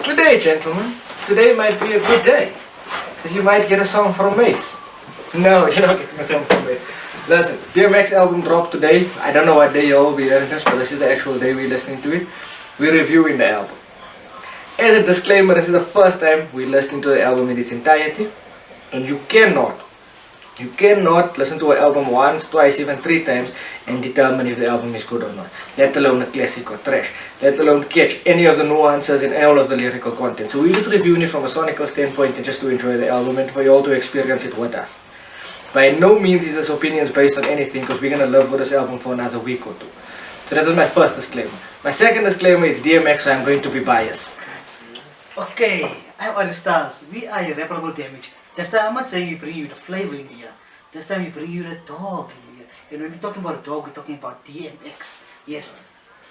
Good day, gentlemen. Today might be a good day. Because you might get a song from Mace. No, you're not getting a song from Mace. Listen, DMX album dropped today. I don't know what day you'll be hearing this, but this is the actual day we're listening to it. We're reviewing the album. As a disclaimer, this is the first time we're listening to the album in its entirety. And you cannot listen to an album once, twice, even 3 times and determine if the album is good or not. Let alone a classic or trash. Let alone catch any of the nuances and all of the lyrical content. So we're just reviewing it from a sonical standpoint and just to enjoy the album and for you all to experience it with us. By no means is this opinions based on anything, because we're going to live with this album for another week or 2. So that was my first disclaimer. My second disclaimer is DMX, so I'm going to be biased. Okay, I'm understand. We are irreparable damage. This time I'm not saying we bring you the flavor in here. This time we bring you the dog in here. And when we're talking about a dog, we're talking about DMX. Yes,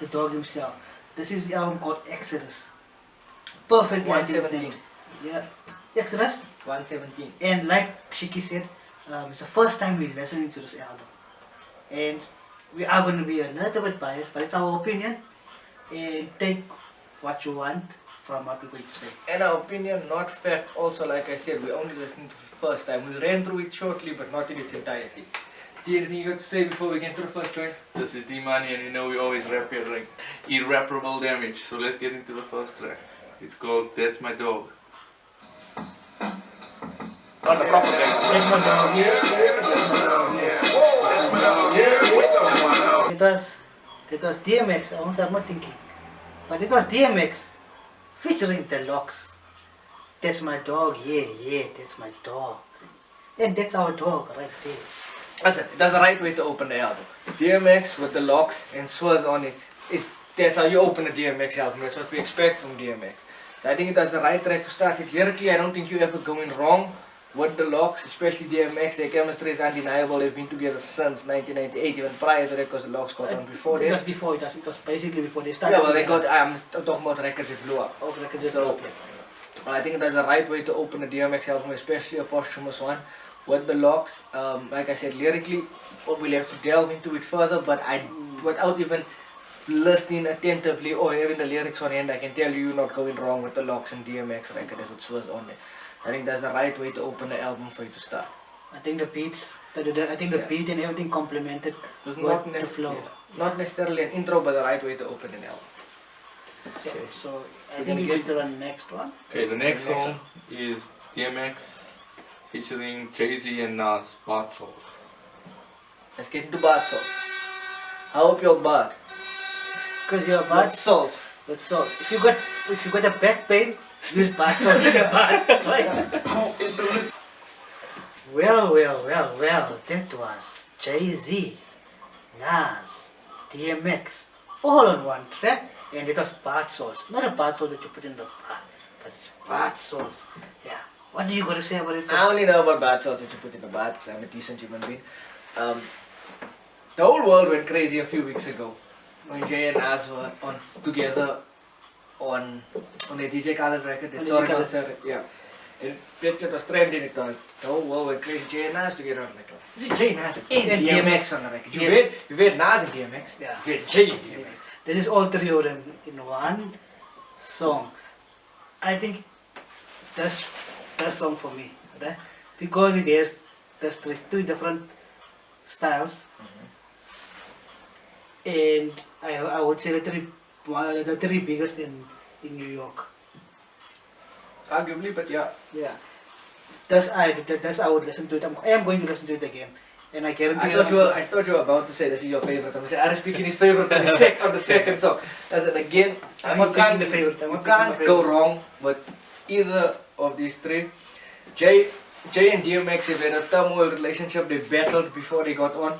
the dog himself. This is the album called Exodus. Perfect. 117. Yeah, Exodus 117. And like Shiki said, it's the first time we're listening to this album. And we are going to be a little bit biased, but it's our opinion. And take what you want from what we're going to say. And our opinion, not fact. Also, like I said, we're only listening to it the first time. We ran through it shortly, but not in its entirety. Do you have anything you got to say before we get to the first track? This is D-Money, and you know we always rap here like irreparable damage. So let's get into the first track. It's called That's My Dog. On the proper track. That's my dog here. It was DMX, I'm not thinking. But it was DMX featuring the Locks. That's my dog, yeah, that's my dog. And that's our dog right there. Listen, that's the right way to open the album. DMX with the Locks and Swizz on it. That's how you open a DMX album. That's what we expect from DMX. So I think it was the right track to start it. Lyrically, I don't think you're ever going wrong with the Locks, especially DMX. Their chemistry is undeniable. They've been together since 1998, even prior to that, because the Locks got on before It that. was basically before they started. Yeah, well, they got, I'm talking about records that blew up. Oh, records that So, blew up, yes. I think that's the right way to open a DMX album, especially a posthumous one with the Locks. Like I said, lyrically, we'll have to delve into it further, but without even listening attentively or having the lyrics on hand, I can tell you you're not going wrong with the Locks and DMX record. That's what Swizz on it. I think that's the right way to open the album for you to start. I think the beats, beat and everything complemented It was with the flow. not necessarily an intro, but the right way to open an album. Yeah, so I We're think we gonna get to the next one. Okay, the next song is DMX featuring Jay-Z and Nas, Bath Salts. Let's get into bath salts. I hope you're bath. Because you're Bath bath salts. with sauce. If you got a back pain, use bath salts in your bath. Right? Well, that was Jay-Z, Nas, DMX, all on one track, and it was bath salts. Not a bath salt that you put in the bath, but it's bath salts. Yeah. What do you got to say about it? I only know about bath salts that you put in the bath because I'm a decent human being. The whole world went crazy a few weeks ago when Jay and Nas were together on a DJ Khaled record. It's On DJ all Khaled. yeah. And that was trending. It the whole world went crazy. Jay and Nas together on the record. Is it Jay, Nas and DMX on the record? Yes. You've heard Nas and DMX. Yeah. You've heard Jay and DMX. This is all 3 of them in one song. I think that's that song for me, right? Because it has there's three different styles, and I would say the three biggest in New York. Arguably, but yeah. Yeah, that's I would listen to it. I am going to listen to it again, and I guarantee. I thought you were about to say this is your favorite. I'm saying I was speaking his favorite on the second song. As in again, I'm you not can't picking the favorite. I'm you not picking my can't favorite. go wrong with either of these 3. Jay and DMX have had a turmoil relationship. They battled before they got on.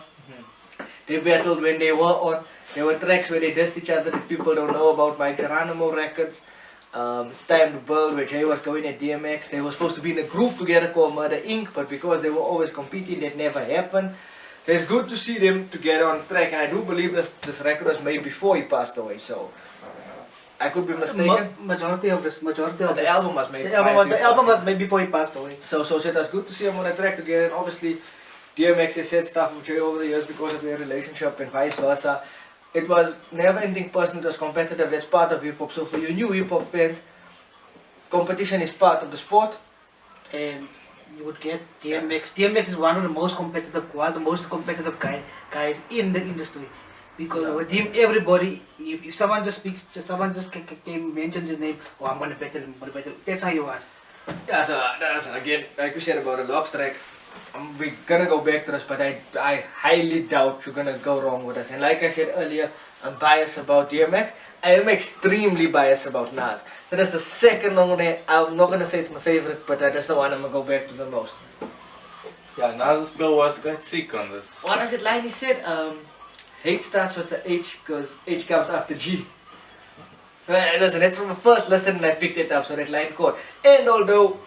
They battled when they were on. There were tracks where they dissed each other that people don't know about. Mike Geronimo records. Time to Build, where Jay was going at DMX. They were supposed to be in a group together called Murder Inc., but because they were always competing, that never happened. So it's good to see them together on track, and I do believe this record was made before he passed away, so I could be mistaken. Majority of The album was made the prior album, to the his album passing. was made before he passed away. So it was good to see them on a track together, and obviously DMX has said stuff with Jay over the years because of their relationship and vice versa. It was never anything personal, it was competitive, that's part of hip hop. So for you new hip hop fans, competition is part of the sport. And you would get DMX. DMX is one of the most competitive, guys in the industry. Because with him, everybody, if someone just speaks, mentions his name, oh, I'm gonna battle him, That's how he was. Yeah, so that's again, like we said about the Logs track, we're gonna go back to this, but I highly doubt you're gonna go wrong with us. And like I said earlier, I'm biased about DMX. I am extremely biased about Nas. So that's the second one there. I'm not gonna say it's my favorite, but that's the one I'm gonna go back to the most. Yeah, Nas's flow was quite sick on this. What does it line he said? Hate starts with the H because H comes after G. Listen, that's from the first lesson and I picked it up, so that line caught. And although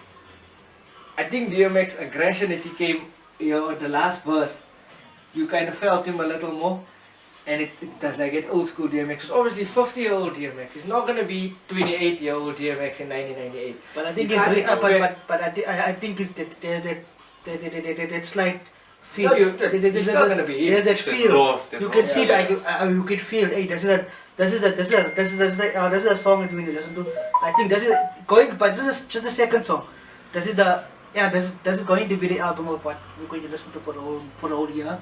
I think DMX aggression that he came, at the last verse, you kind of felt him a little more. And it does like it old school DMX. It's obviously 50-year-old DMX. It's not gonna be 28-year-old DMX in 1998. But I think You can't expect- I think there's that slight feel. No, it's not gonna be. There's that The feel. floor, You can see yeah, that. You can feel. Hey, this is a song that we listen to. I think this is going, but this is just the second song. This is going to be the album of what we're going to listen to for the whole year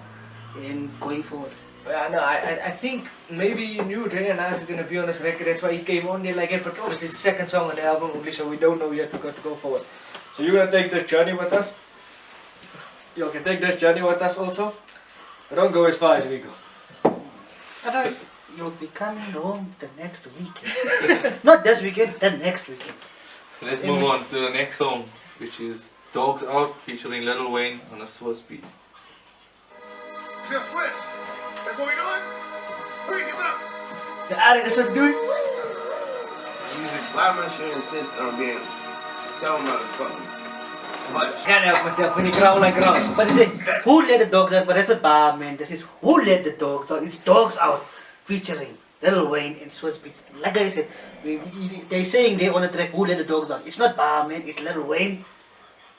and going forward. Yeah, no, I think maybe you knew Jay and Nas is gonna be on this record. That's why he came on there like it. But obviously it's the second song on the album, only, so we don't know yet. We got to go forward. So you're gonna take this journey with us. You can take this journey with us also. But don't go as far as we go. Otherwise, you'll be coming home the next weekend. Not this weekend, the next weekend. Let's move on to the next song, which is Dogs Out featuring Lil Wayne on a Swiss beat. Still Swiss. That's what we doing? Break it up. Yeah, that's what we're doing. Why must you insist on being so motherfucking much? Can't help myself when you growl like growl. But they say, who let the dogs out? But that's a bar, man. This is who let the dogs out. It's Dogs Out featuring Lil Wayne and Swiss Beats. Like I said, they're saying they on the track, who let the dogs out? It's not bar, man. It's Lil Wayne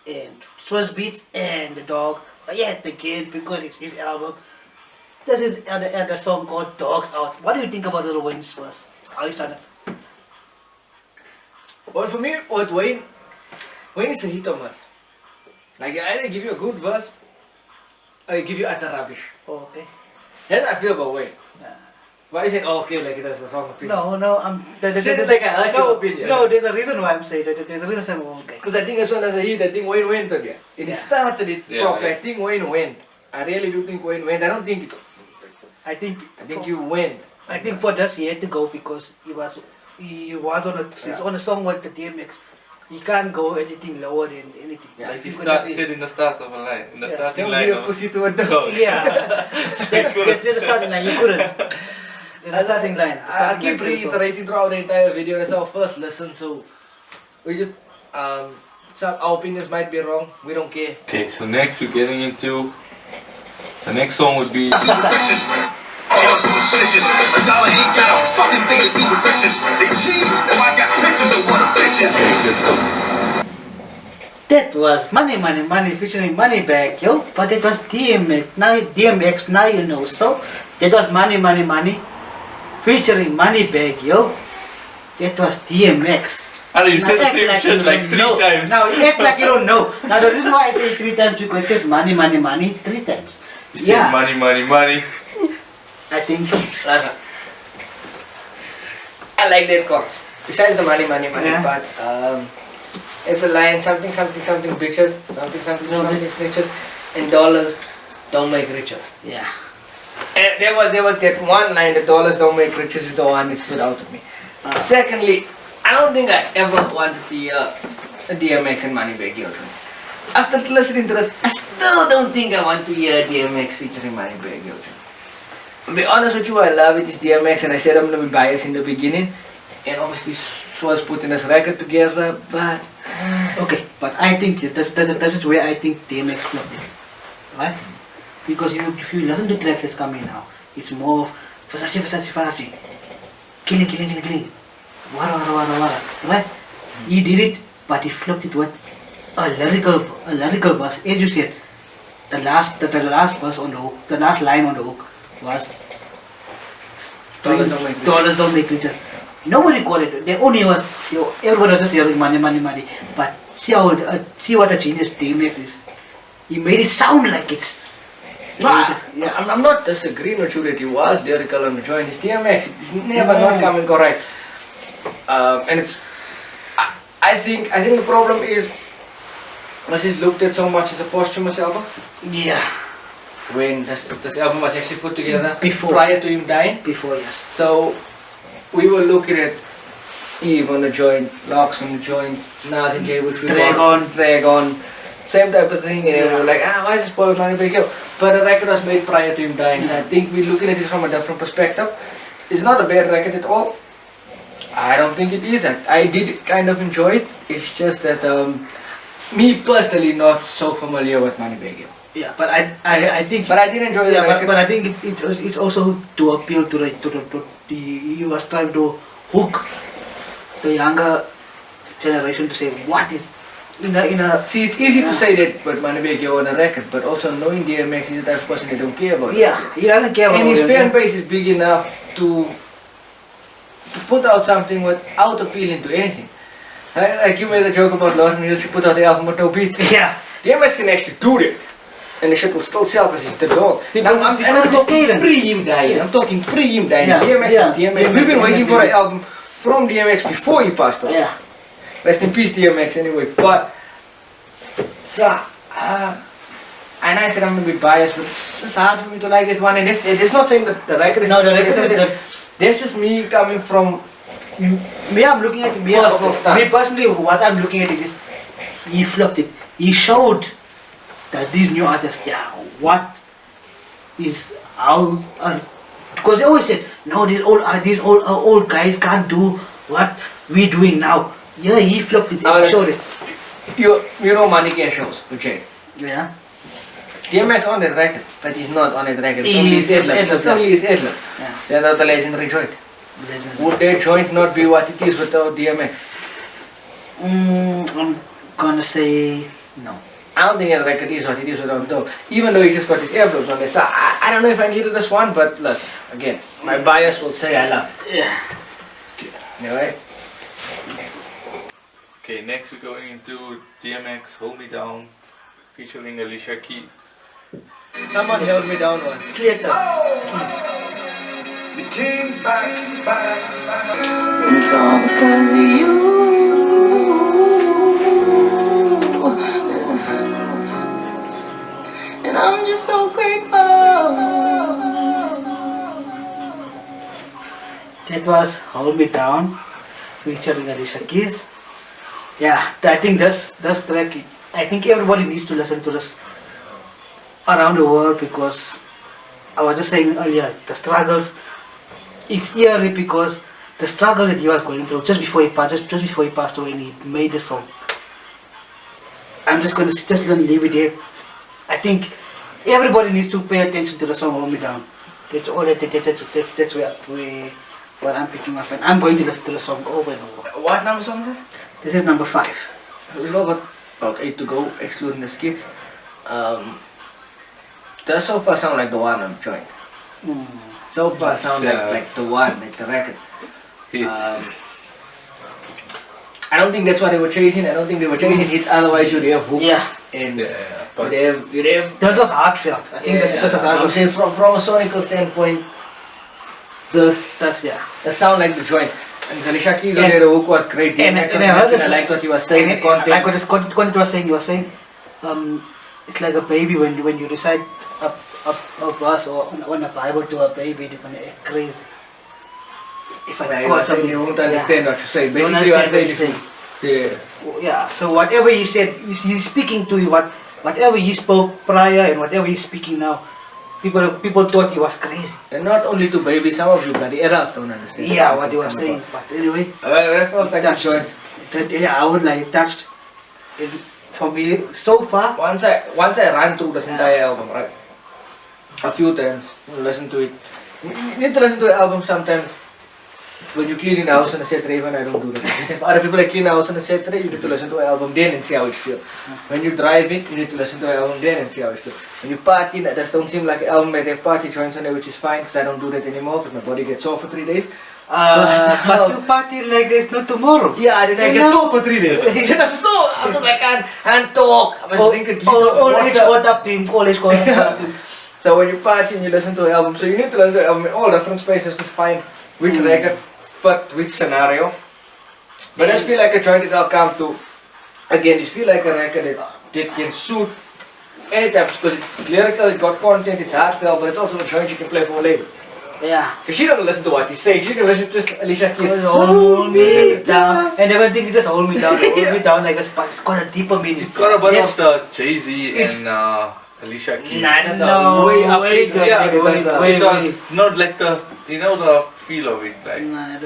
and Swiss Beats and the dog. But yet again, because it's his album, this is a song called Dogs Out. What do you think about Lil Wayne's verse? How you started? Well, for me, with Wayne is a hit or miss. Like, I either give you a good verse, or I give you utter rubbish. Oh, okay. That's how I feel about Wayne. Yeah. Why is it okay, like that's a wrong opinion? No, Say it like I heard your opinion. No, there's a reason why I'm saying that. There's a reason why I'm saying. Because I think as soon as a hit, I think Wayne went on you. And he Yeah. started it Yeah, properly. yeah. I think Wayne went. I really do think Wayne went. I don't think it's... I think you went. I think for this he had to go because he was on a song with the DMX. He can't go anything lower than anything. Yeah, Like he Because said in the start of a line, in the Yeah. starting Don't line be a of pussy to a dog. Yeah, that's the starting line. You couldn't. There's a starting line. The I starting keep line says go. reiterating throughout the entire video. It's our first listen, so we just some our opinions might be wrong. We don't care. Okay, so next we're getting into the next song would be All two snitches. A dollar ain't got a fucking thing to do with riches. Say cheese, now I got pictures of what a bitch is. Okay, let's go. That was Money featuring Moneybag, yo. But it was DMX. Now you know. So that was Money featuring Moneybag, yo. That was DMX. Ali, you Now said the act same like shit you like don't 3 know. times. Now act like you don't know. Now the reason why I say it 3 times because it says money 3 times. You said Yeah, money. I think. Listen, I like that chorus. Besides the money Yeah. part, it's a line something bitches, something snitches, and dollars don't make riches. Yeah. And there was that one line, the dollars don't make riches, is the one that stood out to me. Secondly, I don't think I ever wanted to hear a DMX and Moneybag here. After listening to this, I still don't think I want to hear DMX featuring Moneybag here. To be honest with you, I love it. It's DMX, and I said I'm gonna be biased in the beginning, and obviously was putting this record together, but Okay, but I think that is where I think DMX flopped it, right? Because if you listen to tracks that's coming now, it's more of Versace, killing, wara, right? He did it, but he flopped it with a lyrical verse. As you said, the last verse on the hook, the last line on the hook was Dollars don't make riches. dollars don't make riches. Nobody called it. They only was, everyone was just yelling money, money, money. But see what a genius DMX is. He made it sound like it's. No, yeah. I'm not disagreeing with you that he was lyrical on the joint. It's DMX. It's never not coming correct. And it's. I think the problem is, was he's looked at so much as a posthumous album. Yeah. When this album was actually put together Before. prior to him dying. Before, yes. So we were looking at Eve on the joint, Locks on the joint, Nas and Jay, which we Drag on, same type of thing, and we were like, why is this Paul Money Big Yo? But the record was made prior to him dying, so I think we're looking at it from a different perspective. It's not a bad record at all. I don't think it is. I did kind of enjoy it. It's just that me personally not so familiar with Money Big Yo. Yeah, but I think. But I did enjoy the record. But I think it's also to appeal to the he was trying to hook the younger generation to say what is in a. See, it's easy to say that with Money Big Yo on a record, but also knowing DMX is the type of person they don't care about. Yeah, he doesn't care about. And his it, fan base is big enough to put out something without appealing to anything. Like you made a joke about Lauren Hill, she put out the album with no beats. Yeah. DMX can actually do that. And the shit will still sell because he's the dog. Because I'm it's talking cadence. pre him dying. Yes. I'm talking pre him dying. Yeah, DMX yeah. is DMX. DMX, We've been waiting for an DMX. album from DMX before he passed away. Yeah. Rest in peace, DMX. Anyway, but so and I said I'm a bit biased, but it's just hard for me to like it one. And it's not saying that the record is No, the not record good. is That's just me coming from. Me, I'm looking at me. Personal stance. Me personally, what I'm looking at it is he flipped it. He showed that these new artists, what is how because they always said no, these old guys can't do what we doing now. Yeah, he flipped it. He showed it. You know Money Can shows with Jay. Yeah. DMX on that record, but he's not on that record. It's He's only his Edler. It's yeah. only his Edler. Yeah. So that's the legendary joint. Would that joint not be what it is without DMX? I'm gonna say no. I don't think that record is what it is without him. Even though he just got his envelopes on there. So I don't know if I needed this one, but listen, again, my bias will say I love it. Yeah. Alright? Okay, next we're going into DMX Hold Me Down featuring Alicia Keys. Someone held me down once. Slater. The king's back, back. It's all because of you. And I'm just so grateful. That was Hold Me Down, featuring Alicia Keys. Yeah, I think that's track. I think everybody needs to listen to this around the world because I was just saying earlier, the struggles. It's eerie because the struggles that he was going through just before he passed away, and he made the song. I'm just gonna leave it here. I think everybody needs to pay attention to the song "Hold Me Down." That's all. That's what I'm picking up, and I'm going to listen to the song over and over. What number song is this? This is number 5. We've still got about 8 to go, excluding the skits. Does so far sound like the one on joint. So far sound like the one, like the record. I don't think that's what they were chasing. I don't think they were chasing hits, otherwise you'd have hooks. Yeah. And you'd have This was heartfelt. I think that this was I'm heartfelt. saying from a sonical standpoint, this That sound like the joint. And Alicia Keys on there, the hook was great. And DMX was I heard happy. this- I liked what he was saying. The content. Like what Content was saying, he was saying, it's like a baby when you recite a verse or on a Bible to a baby, they're gonna act crazy. If I Yeah, quote you won't something, understand what you say. You don't Basically, understand what what I'm you're saying. Yeah. Yeah. So whatever he said, he's speaking to you. Whatever he spoke prior and whatever he's speaking now, people thought he was crazy. And not only to babies, some of you bloody adults don't understand. Yeah, what he was saying. But anyway, I felt like a touched. joint. I would like touched. And for me, so far, Once I ran through this entire album, right? A few times, listen to it. You need to listen to an album sometimes. When you clean the house on a set tray, when I don't do that. If other people clean the house on a set tray, you need to listen to an album then and see how it feels. When you drive it, you need to listen to an album then and see how it feels. When you party, that don't seem like an album that have party joints on there, which is fine because I don't do that anymore because my body gets sore for 3 days. But you party like there's no tomorrow. Yeah, then I So get now- so for 3 days. Then I'm just like, I can't talk. I must drink a tea. All age caught up to him. All age caught up to him. So when you party and you listen to an album, so you need to listen to the album in all different spaces to find which record fit which scenario. But I just feel like a joint that I'll come to, again, just feel like a record that can suit any type, because it's lyrical, it's got content, it's heartfelt, but it's also a joint you can play for a label. Yeah. Because she doesn't listen to what he's saying, she can listen to just Alicia Keys. Just hold me down. And they're going to think just hold me down, hold me down like a spark. It's got a deeper meaning. It got a bit Yes. of the Jay-Z It's- and Alicia Keys. Nah, that's No, way up. way good, Yeah, way, it was not like the, you know, the feel of it, like. Nah,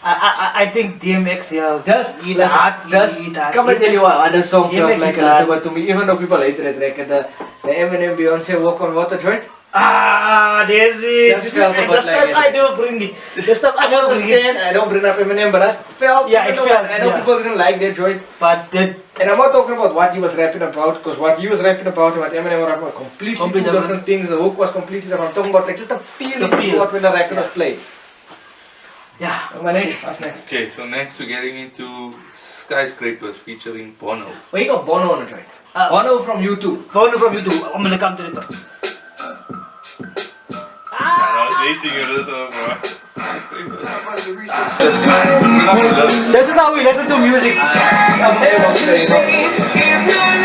I think DMX, yeah. Does eat listen, hard, does eat hard. come and tell you what other song DMX feels like eats a little hard. bit to me, even though people hate that record, the Eminem Beyonce Walk on Water joint. There's it. Just felt a bit The stuff like it. I don't bring it. The stuff I I don't bring understand, it. I don't bring up Eminem, but I felt, Yeah, even it though felt, I know yeah. people didn't like that joint, But the and I'm not talking about what he was rapping about, because what he was rapping about and what Eminem was rapping about completely Completely two different things, the hook was completely different, I'm talking about like just the feeling The feel. you got when the record was Yeah. played. yeah. My next, what's next? Okay, so next we're getting into Skyscrapers featuring Bono. Well, you got Bono on the joint. Bono from YouTube. Phone from YouTube. I'm gonna come to the top. I was racing you this one, bro. Skyscrapers. This is how we listen to music.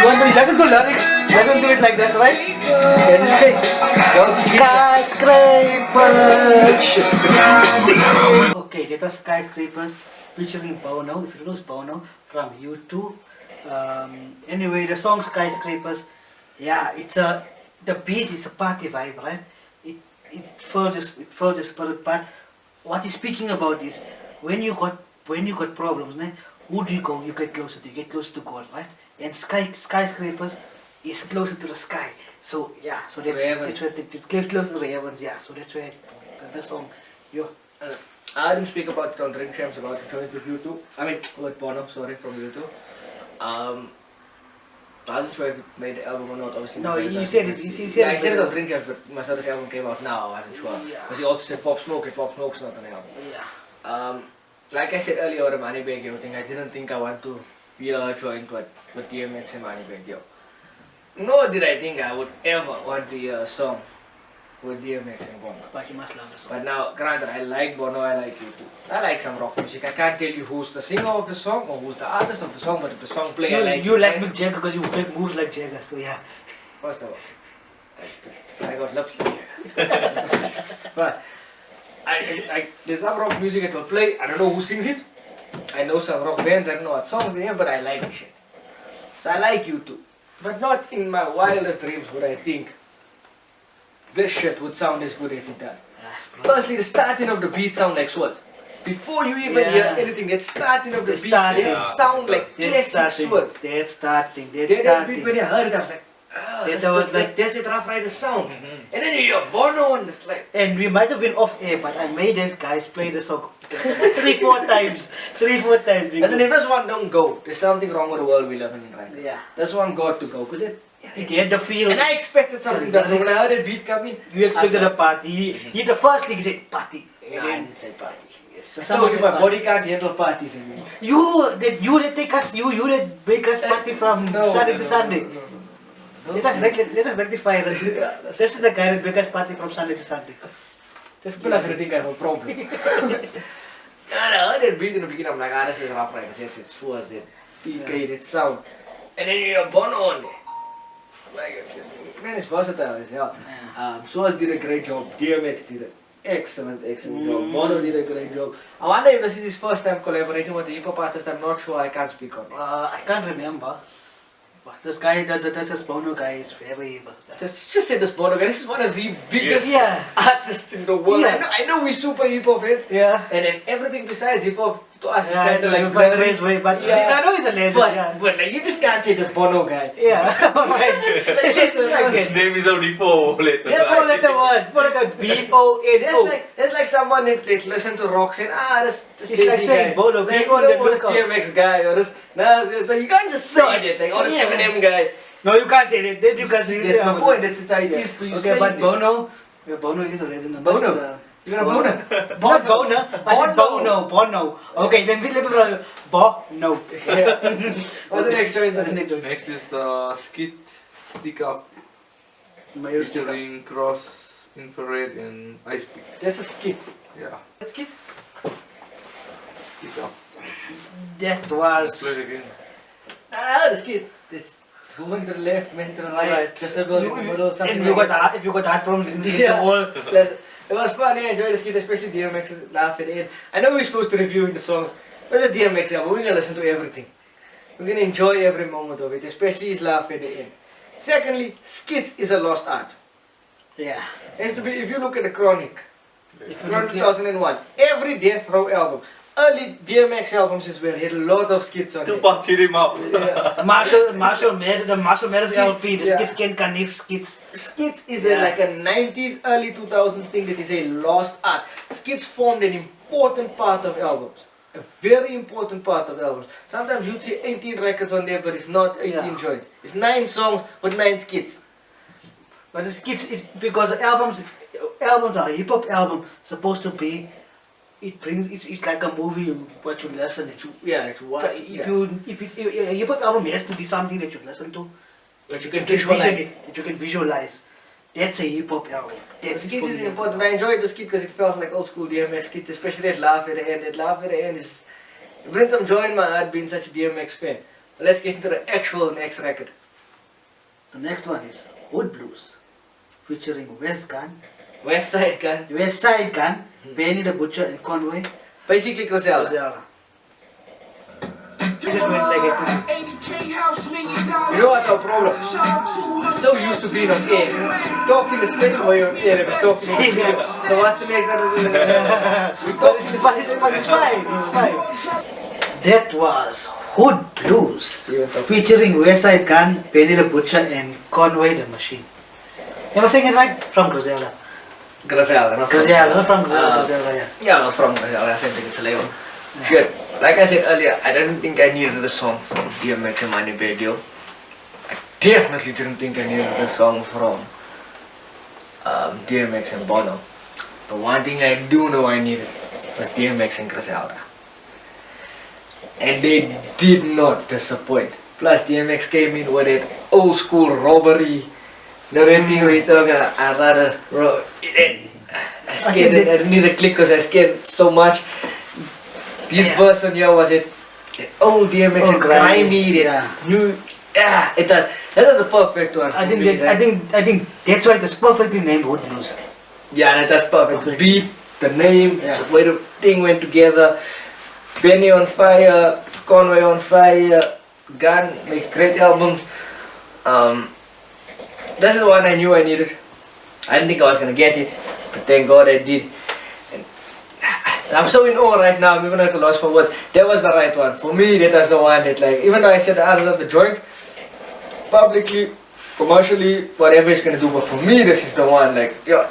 When we listen to lyrics, listen to it like this, right? And you say, skyscrapers. Okay, that was Skyscrapers featuring Bono. If you know Bono from U2. Anyway, the song Skyscrapers, yeah, the beat is a party vibe, right? It fills your spirit. But what he's speaking about is when you got problems, né? Who do you go? You get closer to. You get closer to God, right? And skyscrapers is closer to the sky. So yeah, so that's Heavens. where it gets closer to the heavens. Yeah, so that's where the song. Yo, I didn't speak about it on Drink Champs about the joint with YouTube. I mean, with Bono, sorry, from YouTube. I wasn't sure if it made the album or not, obviously. No, because you it said was- it- you said yeah, I it, said it but- on Drink Champs, but my this album came out now, I wasn't sure. Yeah. Because he also said Pop Smoke, and Pop Smoke's not on the album. yeah. Like I said earlier with the Moneybag Yo thing, I didn't think I want to be a joint with DMX and Moneybag Yo. Nor did I think I would ever want to hear a song with DMX and Bono. But you must love the song. But now, granted, I like Bono, I like U2. I like some rock music. I can't tell you who's the singer of the song or who's the artist of the song, but if the song play, I like You it, like right? Mick Jagger because you make moves like Jagger. So yeah. First of all, I got lips like Jagger. But there's some rock music that will play. I don't know who sings it. I know some rock bands, I don't know what songs they have, but I like the shit. So I like U2. But not in my wildest dreams would I think this shit would sound as good as it does. Firstly, the starting of the beat sound like Swaz. Before you even Yeah. hear anything, that starting of the The beat, starting. it sound like That's classic Swaz. starting. That beat when I heard it, I was like, That that's the Rough Rider sound. And then you hear Bono and it's like, And we might have been off air, but I made these guys play the song 3-4 times. 3-4 times. listen, if this one don't go, there's something wrong with the world we live in right now. Yeah. This one got to go, because It had the feel. and I expected something different. When I heard that beat come in, You expected I a party. He the first thing he said party. Nah, I didn't say party. So I someone told you said my party. body can't handle parties anymore. You that take us. You that make us party from Sunday to Sunday. Let us rectify this. This is the guy that make us party from Sunday to Sunday. Just People are gonna think I have a problem. And I heard that beat in the beginning, I'm like, this is Rough Riders, it's Swaz, that PK, that sound. And then you hear Bono on there. Like, man, it's versatile as hell. Swaz did a great job, DMX did an excellent job, Bono did a great job. I wonder if this is his first time collaborating with a hip hop artist, I'm not sure, I can't speak on it. I can't remember. But this guy, this Bono guy is very versatile. Just say this Bono guy, this is one of the biggest Yeah. artists in the world. Yeah. I know we're super hip hop heads, Yeah. and then everything besides hip hop to us is Yeah, kind of like but blurry. but Yeah. I know he's a legend. But, yeah. but like, you just can't say this Bono guy. Yeah. Right. Like, listen, Yeah, His name is only 4 letters. Yes, Four letter word. 4 letter B-O-N-O. That's like someone that listen to rock saying, this It's Jay-Z like saying guy. Bono, Like, people on the this lookout. DMX guy, or this, so you can't just say it, like, this Yeah. Eminem guy. No, you can't say that. Then you can't say That's my point, that's how it is for you Okay, saying but it. Bono is a legend. Bono? You got a boner? Not Bono. I said Bono. Bono. Okay, then let me roll. Bono. What's the next joint? Next is the Skit Stick Up featuring Cross, Infrared and Ice Peak. Just a skit. Yeah. Let's skip. Stick Up. That Play was. it again. The skit. It's one to the left, one to the right. Just a girl in the middle, something If you like got if you got heart problems, you Yeah. the whole. It was funny, I enjoyed the skit, especially DMX's laugh at the end. I know we're supposed to review the songs, but it's a DMX album, we're gonna listen to everything. We're gonna enjoy every moment of it, especially his laugh at the end. Secondly, skits is a lost art. Yeah. It has to be, if you look at the Chronic, If you Chronic look at 2001, every Death Row album, early DMX albums is where he had a lot of skits on it. Tupac hit him up. Yeah. Marshall Mathers Skits, LP, the yeah. Skits Ken Kanif skits. Skits is Yeah. like a 90s, early 2000s thing that is a lost art. Skits formed an important part of albums. A very important part of albums. Sometimes you'd see 18 records on there, but it's not 18 Yeah. joints. It's 9 songs with 9 skits. But the skits is because albums are a hip hop album supposed to be. It's like a movie what you listen to. Yeah, it's So what, if it's a hip hop album, it has to be something that you listen to. but you can That visualize. that you can visualize. That's a hip hop album. The That's skit for is me. important. I enjoyed the skit because it felt like old school DMX skit, especially that laugh at the end. That laugh at the end is it brings some joy in my heart being such a DMX fan. But let's get into the actual next record. The next one is Hood Blues, featuring West Gun, West Side Gun. West Side Gun, Benny the Butcher, and Conway. Basically Griselda. Griselda. We just went like a You know what's our problem? We're so used to being on air. Talking the same way on air, but talking on air. So what's the next other but it's fine. It's fine. That was Hood Blues, See you on top. featuring West Side Gun, Benny the Butcher, and Conway the Machine. Am I saying it right? From Griselda. Griselda, not from Griselda, from Griselda, yeah. Yeah, not from Griselda. I think it's a label. Shit. Like I said earlier, I didn't think I needed a song from DMX and Money Bag Yo. I definitely didn't think I needed a song from DMX and Bono. But one thing I do know I needed was DMX and Griselda. And they did not disappoint. Plus DMX came in with that old school robbery. The red thing where you talk, I rather I scared it, I didn't need a click because I scared so much. This Yeah. verse on here was it old DMX and grimy, that new, yeah, it does. That was a perfect one. I for think me, that, I think that's why it's perfectly named Hood Blues. yeah, that's perfect. The beat, the name, Yeah. the way the thing went together. Benny on fire, Conway on fire, Gun makes great albums. This is one I knew I needed. I didn't think I was gonna get it, but thank God I did. And I'm so in awe right now, I'm even at a loss for words. That was the right one. For me, that was the one that, like, even though I said the others of the joints, publicly, commercially, whatever it's gonna do, but for me, this is the one, like, yeah.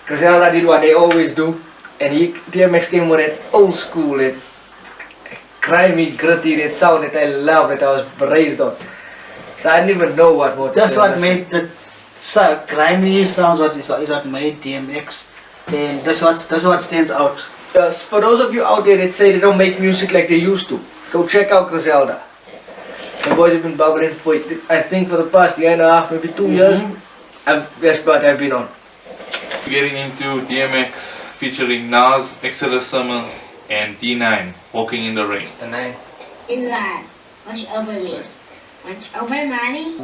Griselda did what they always do, and DMX came with that old school, that grimy, gritty, that sound that I love, that I was raised on. So I didn't even know what more to That's say, what honestly. made the grimy sounds. Is what made DMX, and that's what stands out. For those of you out there that say they don't make music like they used to, go check out Griselda. The boys have been bubbling for, I think, for the past year and a half, maybe 2 years. That's what I've been on. Getting into DMX featuring Nas, Exodus Summer, and D9, Walking in the Rain. The 9. In line. Watch over me. Watch over money.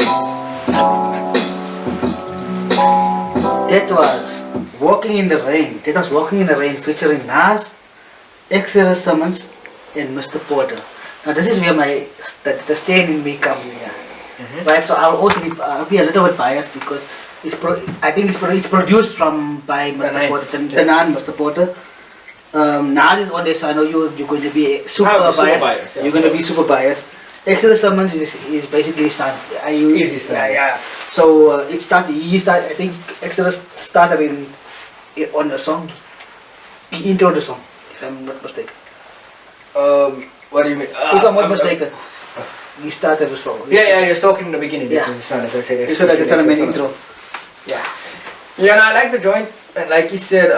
That was Walking in the Rain. That was Walking in the Rain featuring Nas, Exodus Summons, and Mr. Porter. Now this is where the stain in me comes in here. Right, so I'll also be a little bit biased because I think it's produced by Mr. Nine. Porter, the non Mr. Porter. Nas is on this, so I know you're going to be super I'll be super biased. biased, yeah. You're going to be super biased. Exodus Summons is basically son. Easy son. Yeah. So I think Exodus started on the song. He introed the song, if I'm not mistaken. What do you mean? If I'm not mistaken, he started the song. Yeah, he was talking in the beginning. Yeah. Because his son, as I said, It's like a exclusive main access. intro. Yeah. Yeah, and I like the joint, and like you said,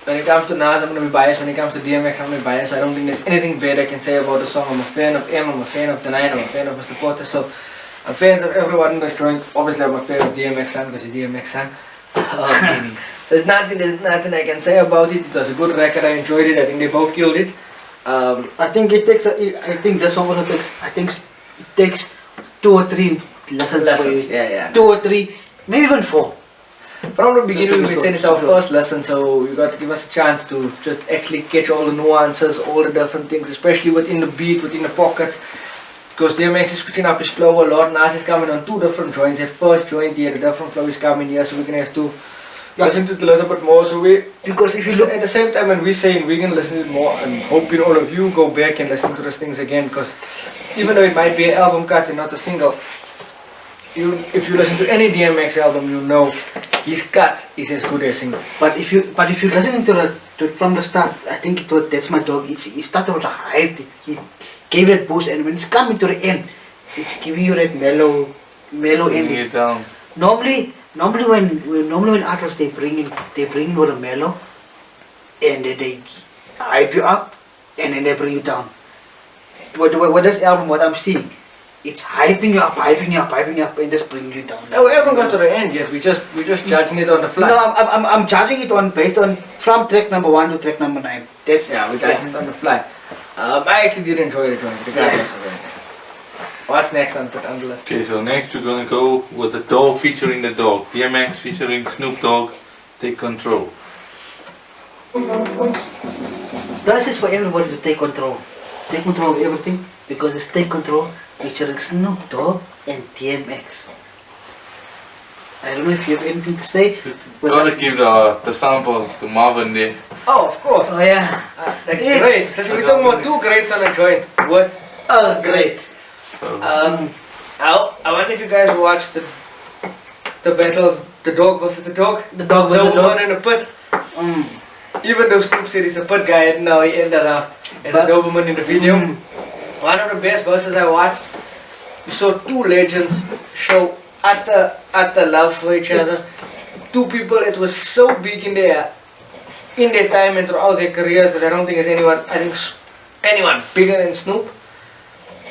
when it comes to Nas, I'm gonna be biased. When it comes to DMX, I'm gonna be biased. So I don't think there's anything bad I can say about the song. I'm a fan of M, I'm a fan of The Nine, I'm a fan of Mr. Porter. So I'm fans of everyone in this joint. Obviously, I'm a fan of DMX son because he's DMX son. So there's nothing I can say about it. It was a good record. I enjoyed it. I think they both killed it. I think it takes. I think this song also takes. I think it takes 2 or 3 lessons for you. Yeah. 2 or 3, maybe even 4. From the beginning, we said it's our first lesson, so you got to give us a chance to just actually catch all the nuances, all the different things, especially within the beat, within the pockets. Because DMX is switching up his flow a lot. Nas is coming on 2 different joints. That first joint here, the different flow is coming here, so we're gonna have to listen to it a little bit more. So we, Because if you look at the same time when we're saying we're gonna listen to it more, and hoping all of you go back and listen to these things again. Because even though it might be an album cut and not a single, if you listen to any DMX album, you know his cuts is as good as singles. But if you listening to it from the start, I think it was That's My Dog. He started with a hype. He gave it boost, and when it's coming to the end, it's giving you that mellow Bring ending. it down. Normally when artists they bring in with a mellow, and then they hype you up, and then they bring you down. What this album, what I'm seeing, it's hyping you up, and just bringing you down. No, we haven't got to the end yet. We're just judging it on the fly. No, I'm judging it based on from track number 1 to track number 9. That's Yeah, we're judging it on the fly. I actually did enjoy the joint, regardless of it. What's next on the list? Okay, so next we're gonna go with the Dog featuring the Dog. DMX featuring Snoop Dogg, Take Control. This is for everybody to take control. Take control of everything because it's Take Control featuring Snoop Dogg and DMX. I don't know if you have anything to say. but Gotta that's- give the sample to Marvin there. Oh, of course. Oh yeah. The It's- great. Listen, we're talking about 2 greats on a joint. What? Oh great. So I wonder if you guys watched the battle of the dog versus the dog. The dog versus the dog. Doberman in the pit. Mm. Even though Snoop said he's a pit guy, and now he ended up as a Doberman in the video. One of the best verses I watched. You saw 2 legends show utter love for each other. 2 people that was so big in their time and throughout their careers. Because I don't think there's anyone bigger than Snoop.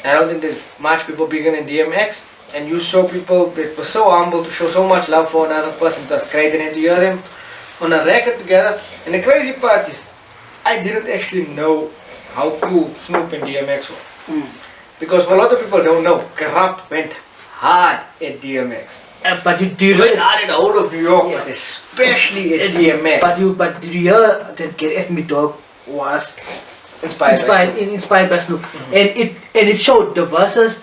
I don't think there's much people bigger than DMX. And you saw people that were so humble to show so much love for another person. It was great, and to hear them on a record together. And the crazy part is, I didn't actually know how cool Snoop and DMX were. Because for a lot of people don't know, Corrupt went hard at DMX. But do He you went know? hard in the whole of New York, Yeah. but especially at DMX. But did you hear that Get At Me Dog was inspired by Snoop, and it showed the verses,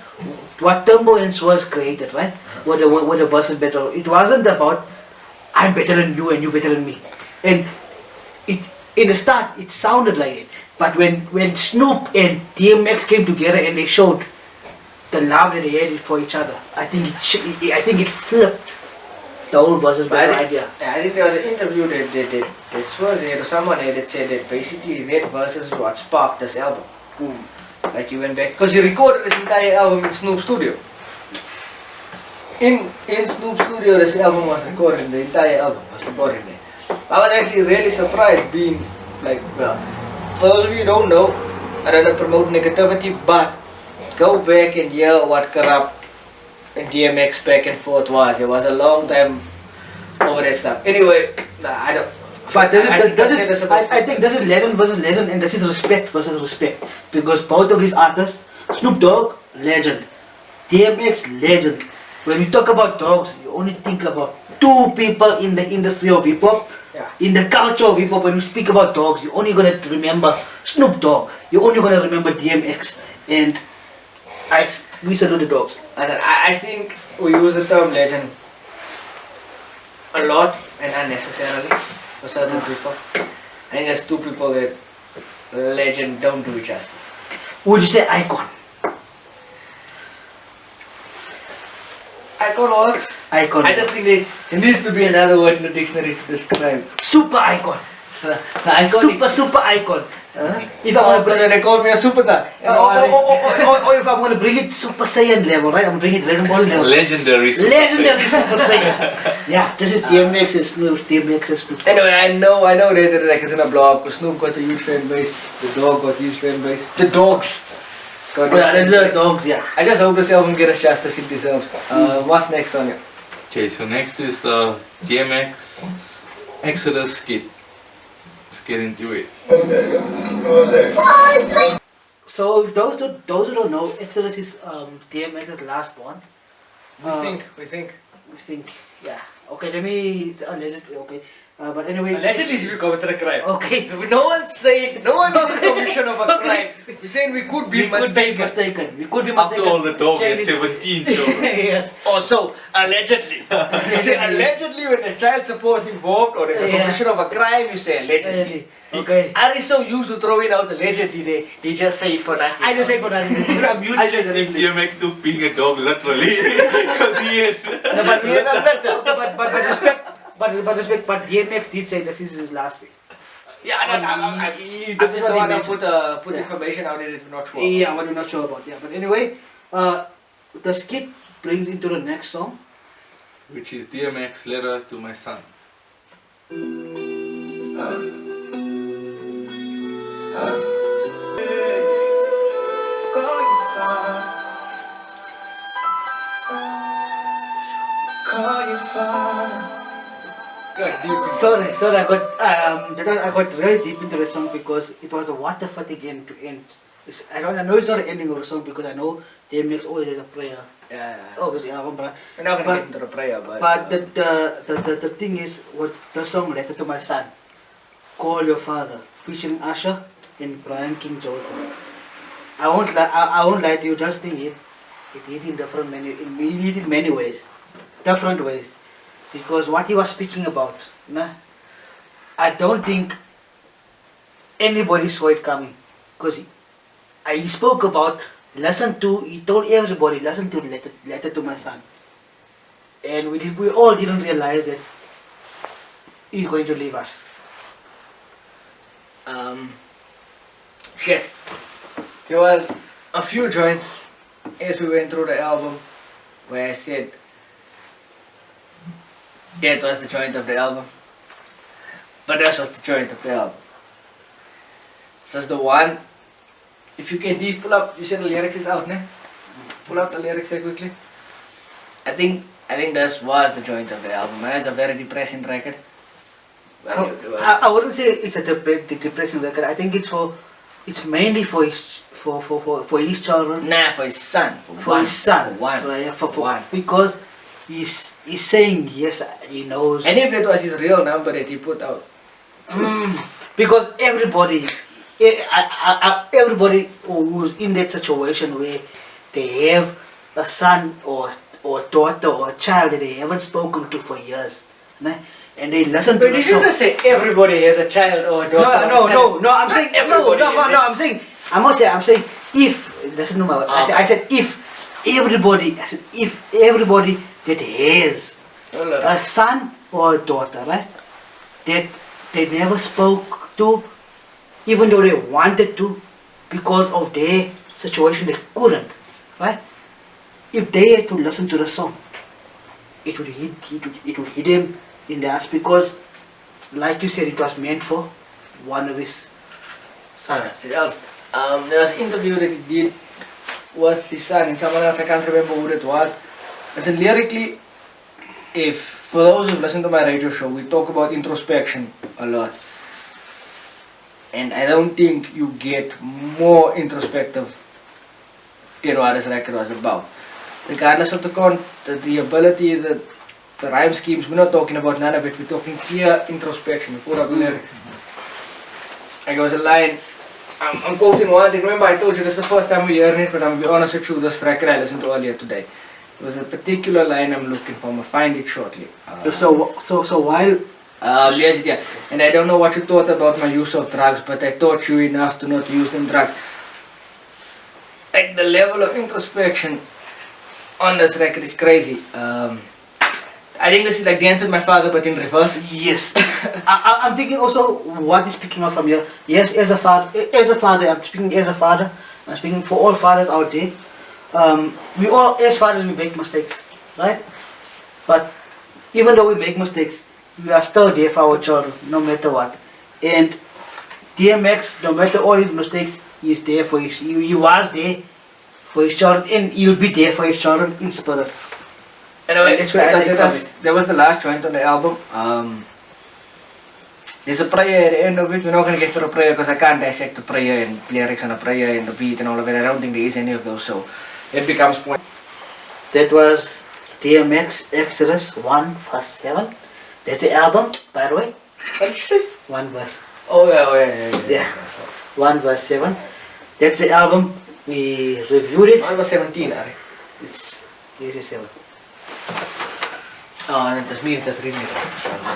what Turbo and Swerve created, right? What the verses battle. It wasn't about I'm better than you and you better than me, and it in the start it sounded like it, but when Snoop and DMX came together and they showed the love that they had for each other, I think it flipped the whole versus battle idea. I think there was an interview that Swerve had or someone had that said that basically that versus what sparked this album. Like he went back, because he recorded this entire album in Snoop's studio. In Snoop's studio, this album was recorded, the entire album was recorded there. I was actually really surprised being like, well, for those of you who don't know, I don't promote negativity, but go back and hear what Corrupt and DMX back and forth was. It was a long time over that stuff. Anyway, I don't. But I think this is legend versus legend, and this is respect versus respect, because both of these artists, Snoop Dogg, legend, DMX, legend. When we talk about dogs, you only think about 2 people in the industry of hip hop, Yeah. in the culture of hip hop. When you speak about dogs, you're only gonna remember Snoop Dogg. You're only gonna remember DMX, and we salute the dogs. I think we use the term legend a lot and unnecessarily for certain people. I think there's 2 people that legend don't do it justice. Would you say icon? Icon works. Icon. I just think there needs to be another word in the dictionary to describe. super icon. So, the iconic. Super icon. If I want to Because bring they called me a super duck. or if I'm going to bring it Super Saiyan level, right? I'm bringing it Dragon Ball level. Legendary Super Legendary Super Saiyan. Yeah, this is DMX and Snoop. DMX and Snoop. Anyway, I know they did like it's in a blog because Snoop got a huge fan base, the dog got his fan base, the dogs. got Yeah, his there's fan the base. dogs, yeah. I just hope this album gets justice it deserves. What's next on it? Okay, so next is the DMX Exodus skit. Let's get into it. So if those who don't know, Exodus is DMX's last one. We think. We think, yeah. Okay, let me allegedly. Okay, but anyway. Allegedly, if you committed a crime. Okay. No one's saying, no one is in commission of a crime. We're saying we could be mistaken. We could be After mistaken. all, the dog is Jamie- 17, so Yes. Also, allegedly. You say allegedly when there's child support involved or there's a Yeah. commission of a crime, you say allegedly. Okay. Ari is so used to throwing out allegedly, they just say it for nothing. I just say for that. I'm used I to just think DMX took being a dog literally because he is. But we are not letter. But DMX did say this is his last thing. Yeah, I This just is don't what want he to mentioned. put Yeah. information out there that we're not sure. Yeah, what we're not sure about. Yeah, but anyway, the skit brings into the next song. Which is DMX letter to my son. Call your father. Call your father. Good, deep. Sorry, I got very deep into the song because it was a what the fuck again to end. I know it's not the ending of the song because I know DMX always has a prayer. Yeah. Obviously, album, but We're not going to But- get into the prayer, but... But the thing is, what the song Letter to My Son, Call Your Father, featuring Usher and Brian King Joseph. I won't lie to you, just think it hit in many ways, different ways, because what he was speaking about, nah, I don't think anybody saw it coming, because he spoke about he told everybody, listen to letter to my son. And we all didn't realize that he's going to leave us. Shit. There was a few joints as we went through the album where I said that was the joint of the album. But that was the joint of the album. So it's the one. If you can pull up, you said the lyrics is out, ne? Pull out the lyrics here quickly. I think this was the joint of the album. Man. It's a very depressing record. But it was- I wouldn't say it's a depressing record. I think it's mainly for his children, Nah, for his son. for his son, For one. right? For one. because he's saying yes, he knows. And if that was his real number that he put out. Because everybody who's in that situation where they have a son or daughter or a child that they haven't spoken to for years, né? And they listen to But the you song. shouldn't say everybody has a child or a daughter. No, I'm saying everybody I'm saying I'm saying if listen to my word. I said if everybody that has a son or a daughter, right? That they never spoke to, even though they wanted to, because of their situation, they couldn't, right? If they had to listen to the song, it would hit them in the ass because, like you said, it was meant for one of his sons. There was an interview that he did with his son and someone else, I can't remember who it was. I said lyrically, for those who've listened to my radio show, we talk about introspection a lot. And I don't think you get more introspective than what this record was about. Regardless of the ability, the rhyme schemes, we're not talking about none of it, we're talking clear introspection. We put up the lyrics. Like there was a line, I'm quoting one thing, remember I told you this is the first time we're hearing it, but I'm going to be honest with you, this record I listened to earlier today. It was a particular line I'm looking for, I'm going to find it shortly. So while Yes, yeah. And I don't know what you thought about my use of drugs, but I taught you enough to not use them drugs. Like the level of introspection on this record is crazy. I I think this is like Dance with My Father, but in reverse. Yes. I'm thinking also what is picking up from here. Yes, as a father, I'm speaking as a father. I'm speaking for all fathers out there. We all, as fathers, we make mistakes, right? But even though we make mistakes, we are still there for our children, no matter what. And DMX, no matter all his mistakes, he's there for his. He was there for his children, and he'll be there for his children in spirit. Anyway, That's where I take from it. that was the last joint on the album. There's a prayer at the end of it. We're not going to get to the prayer because I can't dissect the prayer and lyrics on the prayer and the beat and all of it. I don't think there is any of those, so it becomes point. That was DMX Exodus 1 verse 7. That's the album, by the way. What did you say? 1 verse. Oh yeah. Yeah. 1 verse 7. That's the album. We reviewed it. I was 17, Ari. It's 87. Oh, and just me, just reading it.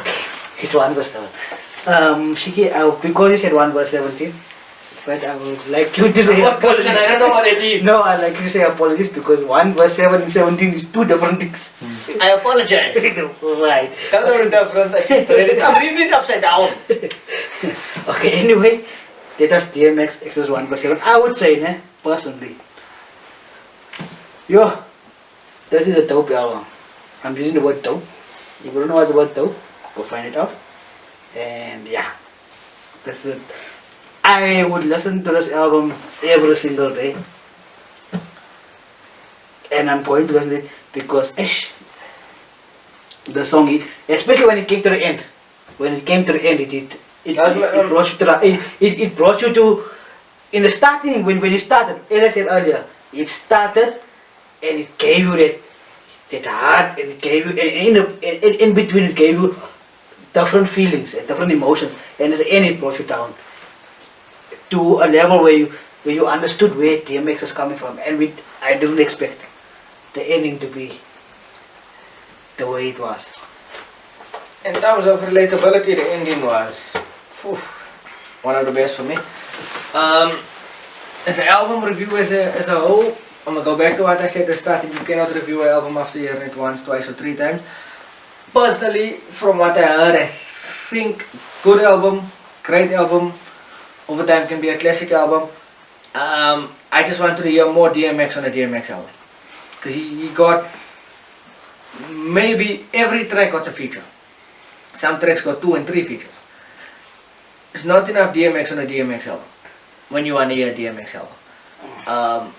Okay. It's 1 verse 7. Shiki, because you said 1 verse 17, but I would like you to say apologies. I don't know what it is. No, I'd like you to say apologies because 1 verse 7 and 17 is two different things. I apologize. Right. Don't know the difference. I just read it. I'm reading it upside down. Okay, anyway, that was DMX Exodus 1 verse 7. I would say, personally, yo, this is a dope album. I'm using the word dope. If you don't know what the word dope, go find it out. And yeah, that's it. I would listen to this album every single day. And I'm going to listen to it because the song, especially when it came to the end. When it came to the end, it brought you to it brought you to, in the starting, when it started, as I said earlier, it started and it gave you that heart, and it gave you, and in between it gave you different feelings and different emotions, and at the end it brought you down to a level where you understood where DMX was coming from, and I didn't expect the ending to be the way it was. In terms of relatability, the ending was one of the best for me. As an album review as a whole, I'm gonna go back to what I said at the start. You cannot review an album after hearing it once, twice or 3 times. Personally, from what I heard, I think good album, great album, over time can be a classic album. I just wanted to hear more DMX on a DMX album. Because he got, maybe every track got a feature. Some tracks got 2 and 3 features. It's not enough DMX on a DMX album when you want to hear a DMX album.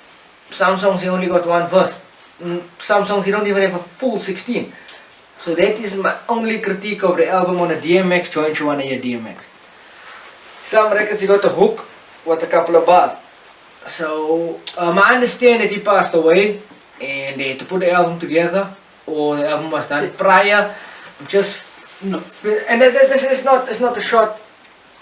Some songs he only got 1 verse. Some songs he don't even have a full 16. So that is my only critique of the album on a DMX joint you want to hear DMX. Some records he got a hook with a couple of bars. So I understand that he passed away and they had to put the album together, or the album was done prior. Just and this is not, it's not a shot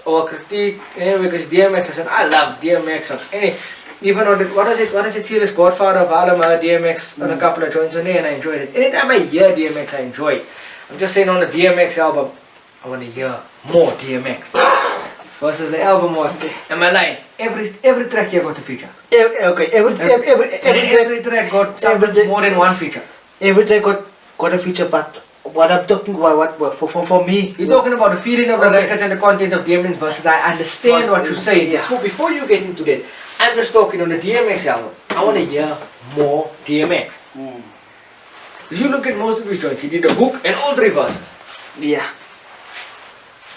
or a critique, because DMX, I said I love DMX on any, even on the, what is it series, Godfather of Harlem, DMX on a couple of joints on there, and I enjoyed it. Anytime I hear DMX, I enjoy it. I'm just saying on the DMX album, I want to hear more DMX. Versus the album was, am I lying? Every track here got a feature. Okay, Every track got more than 1 feature. Every track got a feature, but what I'm talking about, for me, You're talking about the feeling of the records and the content of DMX versus I understand what you're saying. Yeah. So before you get into that, I'm just talking on the DMX album. I want to hear more DMX. If you look at most of his joints, he did a hook and all 3 verses. yeah.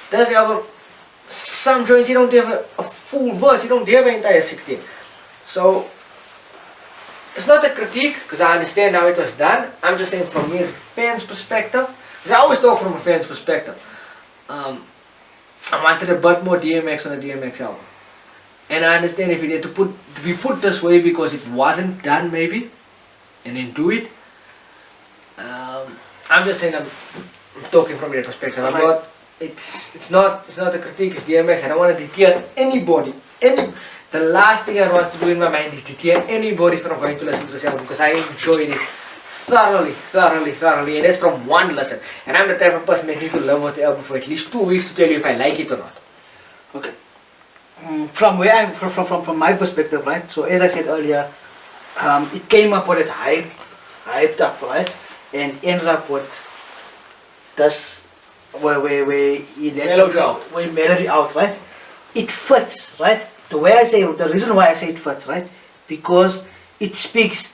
This album, some joints you don't have a full verse, you don't have an entire 16. So it's not a critique, because I understand how it was done. I'm just saying from me as a fan's perspective, because I always talk from a fan's perspective. I wanted a bit more DMX on a DMX album. And I understand if it had to be put this way because it wasn't done maybe, and then do it. I'm just saying I'm talking from their perspective. I'm not. It's not a critique. It's DMX. I don't want to deter anybody. The last thing I want to do in my mind is deter anybody from going to listen to this album, because I enjoyed it thoroughly, and that's from 1 listen. And I'm the type of person that need to love with the album for at least 2 weeks to tell you if I like it or not. Okay. From where I'm from my perspective, right? So as I said earlier, it came up with it hyped up, right? And ended up with this where he Mellowed out. where he mellowed it out, right? It fits, right? The reason why I say it fits, right? Because it speaks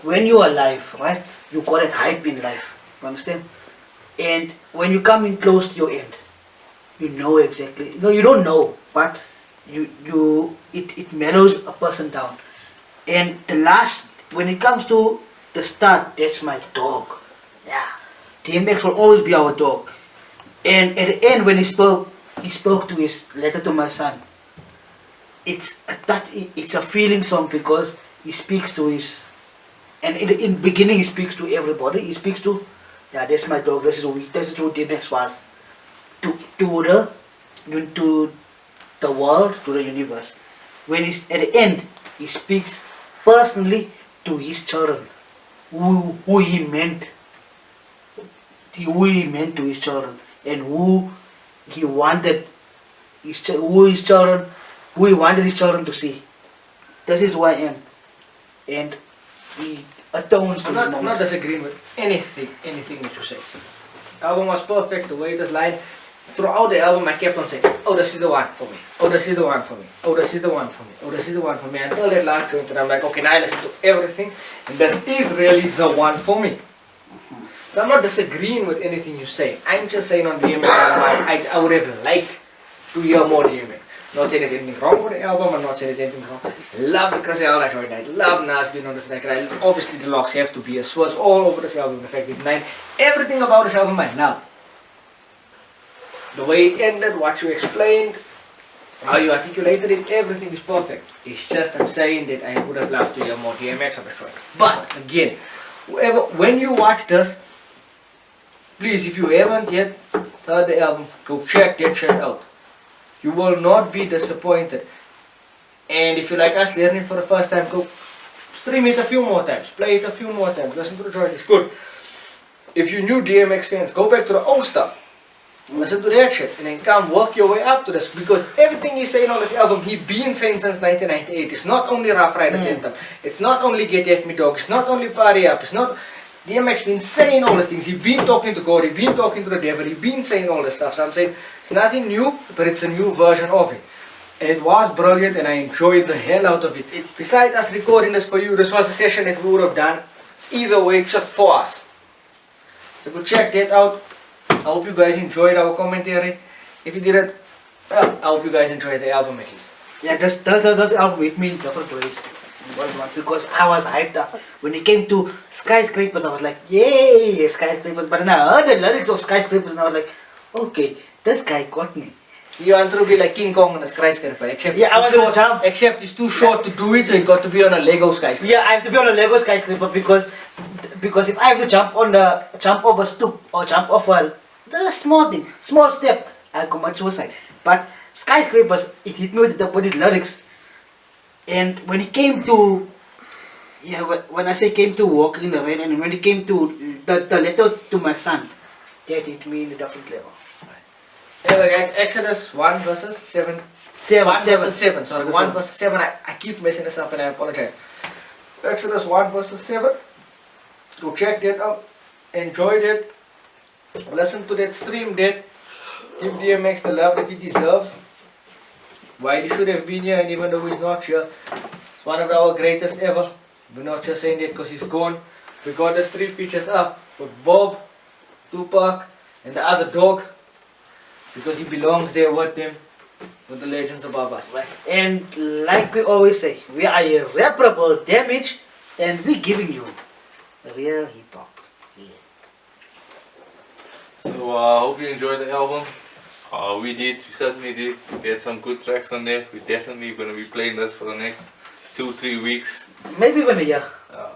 when you're alive, right? You got it hype in life. You understand? And when you come in close to your end, you know exactly. No, you don't know, but it mellows a person down. And the last, when it comes to the start, that's my dog. Yeah, DMX will always be our dog. And at the end, when he spoke to his letter to my son. It's a feeling song because he speaks to his, and in the beginning he speaks to everybody. He speaks to, yeah, that's my dog. This is who DMX was to the world, to the universe. When he's at the end, he speaks personally to his children, who he meant to his children, and who he wanted who he wanted his children to see. This is who I am, and he atones to I'm this not moment. disagreeing with anything that you say. The album was perfect, the way it was lined. Throughout the album, I kept on saying, oh, this is the one for me. Oh, this is the one for me. Oh, this is the one for me. Oh, this is the one for me. Until that last joint, and I'm like, okay, now I listen to everything, and this is really the one for me. So I'm not disagreeing with anything you say. I'm just saying on DMX album, I would have liked to hear more DMX. Not saying there's anything wrong with the album, I'm not saying there's anything wrong. Love the Chris L joint, I love Nas being on this record. Obviously the locks have to be a source all over this album, Effective 9. Everything about this album I love. The way it ended, what you explained, how you articulated it, everything is perfect. It's just I'm saying that I would have loved to hear more DMX on this joint. But again, when you watch this, please, if you haven't yet heard the album, go check that shit out. You will not be disappointed. And if you like us learning for the first time, go stream it a few more times, play it a few more times, listen to the joint, it's good. If you new DMX fans, go back to the old stuff, listen to that shit, and then come work your way up to this, because everything he's saying on this album, he's been saying since 1998. It's not only Rough Riders Anthem, it's not only Get At Me Dog, it's not only Party Up, it's not... DMX been saying all these things. He's been talking to God, he's been talking to the devil, he's been saying all this stuff. So I'm saying it's nothing new, but it's a new version of it. And it was brilliant and I enjoyed the hell out of it. Besides us recording this for you, this was a session that we would have done either way just for us. So go check that out. I hope you guys enjoyed our commentary. If you didn't, well, I hope you guys enjoyed the album at least. Yeah, this album with me in different ways. Because I was hyped up. When it came to Skyscrapers, I was like, yay, Skyscrapers. But then I heard the lyrics of Skyscrapers and I was like, okay, this guy got me. You want to be like King Kong on a skyscraper, except Yeah, I was short, gonna jump. except it's too short to do it, so you got to be on a Lego skyscraper. Yeah, I have to be on a Lego skyscraper because if I have to jump off a stoop or jump off a small thing, small step, I'll commit suicide. But Skyscrapers, it hit me with his lyrics. And when it came to, yeah, when I say came to Walking in the Rain, and when it came to the letter to my son, that hit me in a different level. Anyway guys, Exodus 1 verses 7. 1 verses 7, sorry, 1 verses 7. I keep messing this up and I apologize. Exodus 1 verses 7. Go check that out. Enjoy that. Listen to that, stream that. Give DMX the love that he deserves. Why he should have been here, and even though he's not here, it's one of our greatest ever. We're not just saying that because he's gone. We got the 3 pictures up with Bob, Tupac, and the other dog, because he belongs there with them, with the legends above us, right? And like we always say, we are irreparable damage, and we're giving you real hip hop. Yeah. So hope you enjoyed the album. We certainly did. We had some good tracks on there. We're definitely going to be playing this for the next 2-3 weeks. Maybe even a year.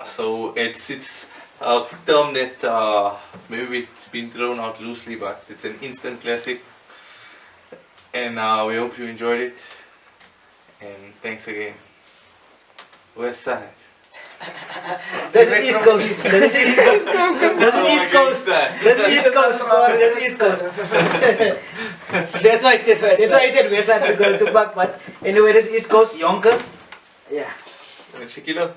So it's a term that maybe it's been thrown out loosely, but it's an instant classic. And we hope you enjoyed it. And thanks again. West Side. That's the East Coast. That's the East Coast. That's the East Coast. That's the East Coast. Sorry, that's the East Coast. That's why I said West Side because to back. But anyway, this East Coast, Yonkers. Yeah. Shakila.